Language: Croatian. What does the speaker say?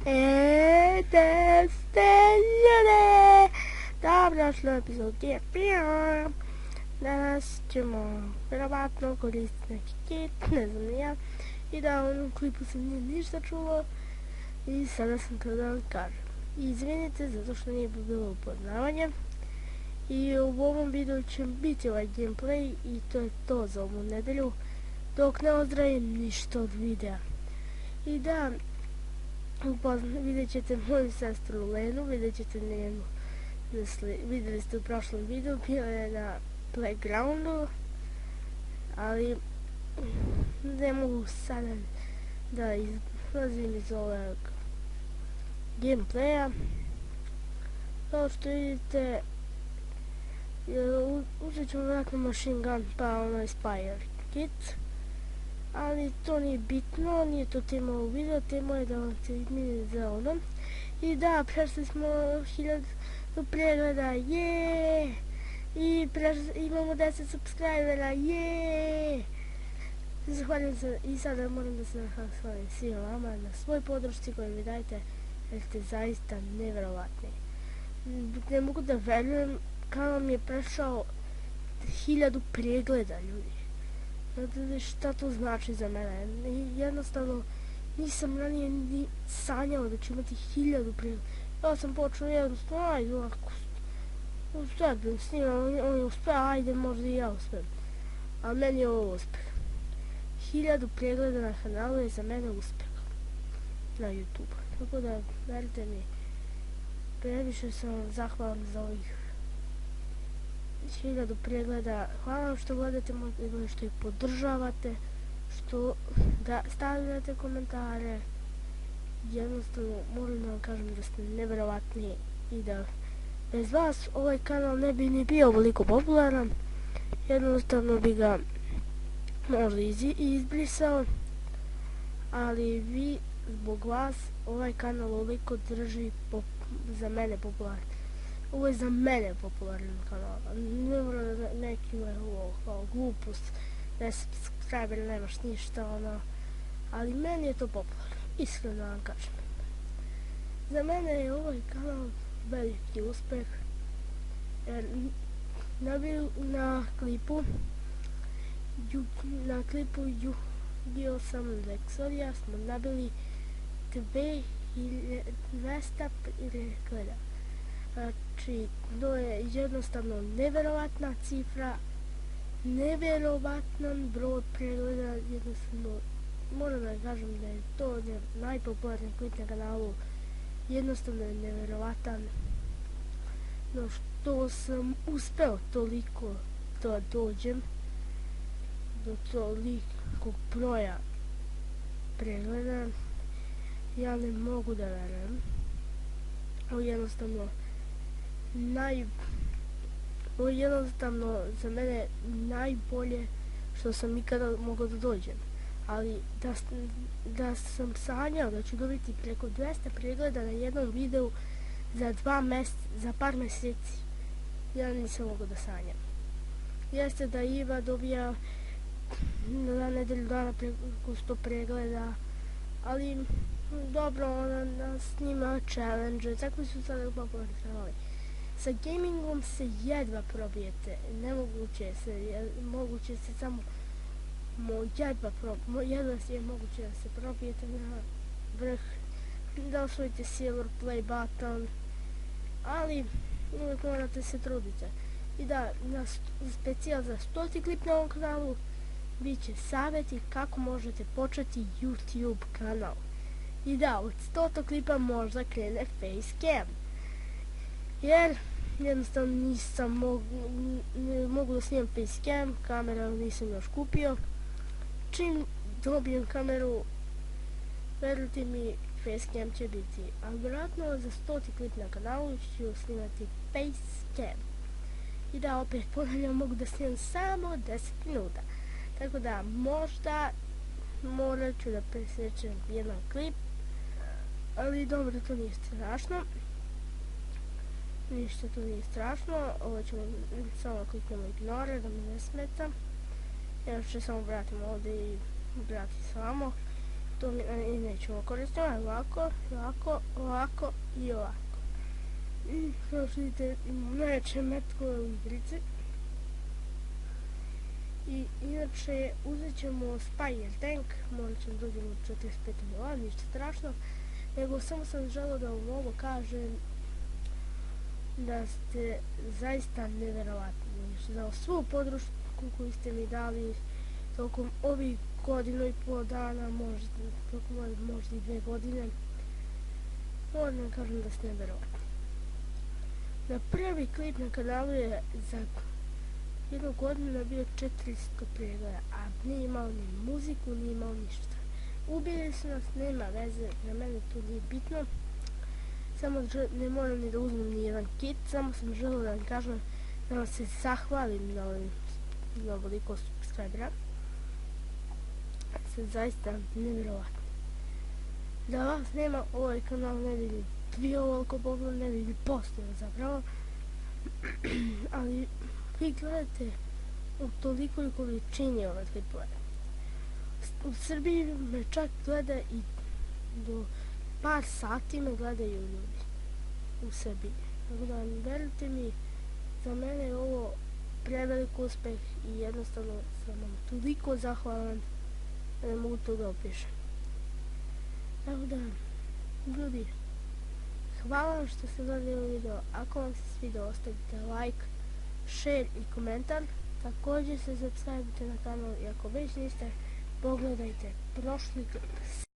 Da ste ljudi! Dobrodošli u epizod Gameplaya. Danas ćemo vjerovatno koristiti neki kit, ne znam ni ja. I da u onom klipu se nije ništa čulo. I sada sam to da vam kažem. Izvinite zato što nije bilo upoznavanje. I u ovom videu će biti ovaj gameplay i to je to za ovu nedelju. Dok ne ozdravim ništa od videa. I da, vidjet ćete moju sestru Lenu, vidjet ćete njenu, vidjeli ste u prošlom videu, bila je na playgroundu, ali ne mogu sada da izlazim iz ovog gameplaya. Kao što vidite, uzet ćemo vjerojatno machine gun pa ono Spire kit. Ali to nije bitno, nije to tema u video, tema je da vam se izmini za ono. I da, prešli smo 1000 pregleda, jeee! I imamo 10 subscribera, jeee! Zahvaljujem se i sada moram da se zahvalim svima vama na svoj podršci koju mi dajete, jer ste zaista nevjerovatni. Ne mogu da verujem kako mi je prešao 1000 pregleda, ljudi. Znate šta to znači za mene? Jednostavno nisam ranije ni sanjao da ću imati 1000 pregleda. Ja sam počeo jednostavno, ajde ovako, uspem snimam, on je uspeo, ajde možda i ja uspem. A meni je ovo uspeh. 1000 pregleda na kanalu je za mene uspeh. Na YouTube. Tako da, verite mi, previše sam vam zahvalan za ovih 1000 pregleda. Hvala vam što gledate moj video, što ih podržavate, što da stavljate komentare. Jednostavno moram da vam kažem da ste nevjerovatni i da bez vas ovaj kanal ne bi ni bio ovoliko popularan. Jednostavno bi ga možda izbrisao, ali vi zbog vas ovaj kanal ovoliko drži za mene popularan. Ovo je za mene popularan kanal, ne mora da neki je ovo kao glupost, 10 subscribera nemaš ništa, ono, ali meni je to popularno, iskreno vam kažem. Za mene je ovaj kanal veliki uspeh, jer na klipu Yu-Gi-Oh! Summon Exodia smo nabili 2200 pregleda. Znači, to je jednostavno nevjerovatna cifra, nevjerovatan broj pregleda, jednostavno moram da kažem da je to najpopularniji klip na kanalu, jednostavno je nevjerovatan, no što sam uspeo toliko da dođem do tolikog broja pregleda, ja ne mogu da verujem. Ovo je jednostavno za mene najbolje što sam ikada mogao da dođem. Ali da sam sanjao da ću dobiti preko 200 pregleda na jednom videu za par mjeseci, ja nisam mogao da sanjam. Jeste da Iva dobija na nedelju dana preko 100 pregleda, ali dobro, ona snima challenge, tako su sada popularni kanali. Sa gamingom se jedva probijete, moguće se samo jedva je moguće da se probijete na vrh, da osvojite silver play button, ali uvijek morate se truditi. I da, specijal za 100. klip na ovom kanalu bit će savjeti kako možete početi YouTube kanal. I da, od 100. klipa možda krene facecam, jer jednostavno nisam mogu da snimam facecam, kamera nisam još kupio. Čim dobijem kameru, verujte mi, facecam će biti, ali vjerojatno za 100. klip na kanalu ću snimati facecam. I da, opet ponavljam, mogu da snimam samo 10 minuta, tako da možda morat ću da presjećem jedan klip, ali dobro, to nije strašno. Ništa to nije strašno, ovo ćemo samo kliknemo ignore da mi ne smeta. Ja ću samo vratim ovdje i vrati samo. to mi i nećemo koristiti, ovako, ovako i ovako. I kao što vidite imamo najjače metkove u igrici. I inače uzet ćemo Spire Tank, morat ćemo dođemo od 45 miliona, ništa strašno, nego samo sam želeo da vam ovo kažem da ste zaista neverovatni za svu podršku koju ste mi dali tokom ovih godinu i pol dana, možda i 2 godine. Moram da kažem da ste neverovatni. Na prvi klip na kanalu je za jednu godinu bio 400 pregleda, a nije imao ni muziku, nije imao ništa. Ubili su nas, nema veze, na mene to nije bitno. Samo ne moram ni da uzmem ni jedan kit, samo sam želeo da vam kažem da vam se zahvalim na ovoliko subscribera. Ste zaista nevjerovatni. Da vas nema, ovaj kanal ne bi ni bio ovoliko popularno, ne bi ni postojao zapravo. Ali vi gledate u tolikoj količini ove klipove. U Srbiji me čak gleda i do par sati me gledaju ljudi u Srbiji. Tako da verujte mi, za mene je ovo prevelik uspeh i jednostavno sam vam toliko zahvalan da ne mogu to da opišem. Tako da, ljudi, hvala vam što ste gledali ovaj video. Ako vam se svidio, ostavite like, share i komentar. Također se subscribe na kanal i ako već niste, pogledajte prošli klip.